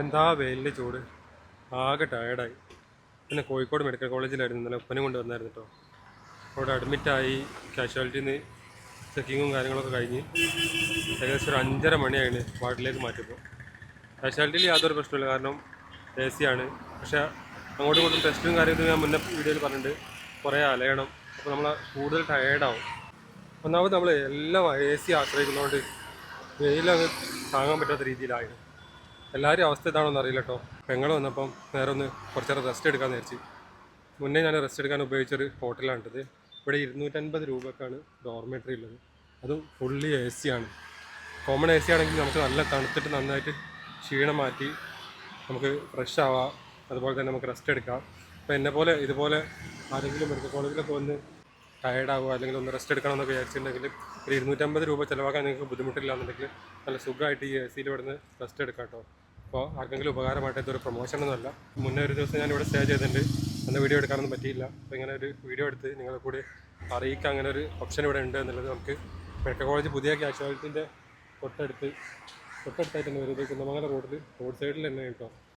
എന്താ വെയിലിൻ്റെ ചൂട്, ആകെ ടയേർഡായി. പിന്നെ കോഴിക്കോട് മെഡിക്കൽ കോളേജിലായിരുന്നു ഇന്നലെ, ഉപ്പനും കൊണ്ട് വന്നായിരുന്നു കേട്ടോ. അവിടെ അഡ്മിറ്റായി, കാഷ്വാലിറ്റിയിൽ നിന്ന് ചെക്കിങ്ങും കാര്യങ്ങളൊക്കെ കഴിഞ്ഞ് ഏകദേശം ഒരു 5:30 മണിയായിരുന്നു വാർഡിലേക്ക് മാറ്റിയപ്പോൾ. കാഷ്വാലിറ്റിയിൽ യാതൊരു പ്രശ്നമില്ല, കാരണം AC ആണ്. പക്ഷേ അങ്ങോട്ടും ഇങ്ങോട്ടും ടെസ്റ്റും കാര്യങ്ങളും ഞാൻ മുന്നേ വീഡിയോയിൽ പറഞ്ഞിട്ടുണ്ട്, കുറേ അലയണം. അപ്പോൾ നമ്മൾ കൂടുതൽ ടയേർഡാവും. ഒന്നാമത് നമ്മൾ എല്ലാം AC ആശ്രയിക്കുന്നതുകൊണ്ട് വെയിലങ്ങ് താങ്ങാൻ പറ്റാത്ത രീതിയിലായിരുന്നു. എല്ലാവരും അവസ്ഥ ഇതാണോന്ന് അറിയില്ല കേട്ടോ. പെങ്ങൾ വന്നപ്പം നേരെ ഒന്ന് കുറച്ച് നേരം റെസ്റ്റ് എടുക്കാമെന്ന് വിചാരിച്ചു. മുന്നേ ഞാൻ റെസ്റ്റ് എടുക്കാൻ ഉപയോഗിച്ചൊരു ഹോട്ടലാണിത്. ഇവിടെ 250 രൂപക്കാണ് ഡോർമെറ്ററി ഉള്ളത്. അതും ഫുള്ളി AC ആണ്. കോമൺ AC ആണെങ്കിൽ നമുക്ക് നല്ല തണുത്തിട്ട് നന്നായിട്ട് ക്ഷീണം മാറ്റി നമുക്ക് ഫ്രഷ് ആവാം. അതുപോലെ തന്നെ നമുക്ക് റെസ്റ്റ് എടുക്കാം. അപ്പോൾ എന്നെപ്പോലെ ഇതുപോലെ ആരെങ്കിലും മെഡിക്കൽ കോളേജിലൊക്കെ വന്ന് ടയർഡാവുക അല്ലെങ്കിൽ ഒന്ന് റെസ്റ്റ് എടുക്കണമെന്നൊക്കെ വിചാരിച്ചിട്ടുണ്ടെങ്കിൽ ഒരു 250 രൂപ ചിലവാക്കാൻ നിങ്ങൾക്ക് ബുദ്ധിമുട്ടില്ല എന്നുണ്ടെങ്കിൽ നല്ല സുഖമായിട്ട് ഈ AC ഇവിടുന്ന് റെസ്റ്റ് എടുക്കാം കേട്ടോ. അപ്പോൾ ആർക്കെങ്കിലും ഉപകാരമായിട്ട് ഇതൊരു പ്രൊമോഷനൊന്നുമല്ല. മുന്നേ ഒരു ദിവസം ഞാൻ ഇവിടെ സ്റ്റേ ചെയ്തിട്ടുണ്ട്, അന്ന് വീഡിയോ എടുക്കാനൊന്നും പറ്റിയില്ല. അപ്പോൾ ഇങ്ങനെ ഒരു വീഡിയോ എടുത്ത് നിങ്ങളെ കൂടി അറിയിക്കുക, അങ്ങനെ ഒരു ഓപ്ഷൻ ഇവിടെ ഉണ്ട് എന്നുള്ളത്. നമുക്ക് മെഡിക്കൽ കോളേജ് പുതിയ കാഷ്വാലിറ്റിൻ്റെ തൊട്ടടുത്തായിട്ട് തന്നെ വരുന്നത് കുന്നമംഗലം റോഡിൽ റോഡ് സൈഡിൽ തന്നെ കേട്ടോ.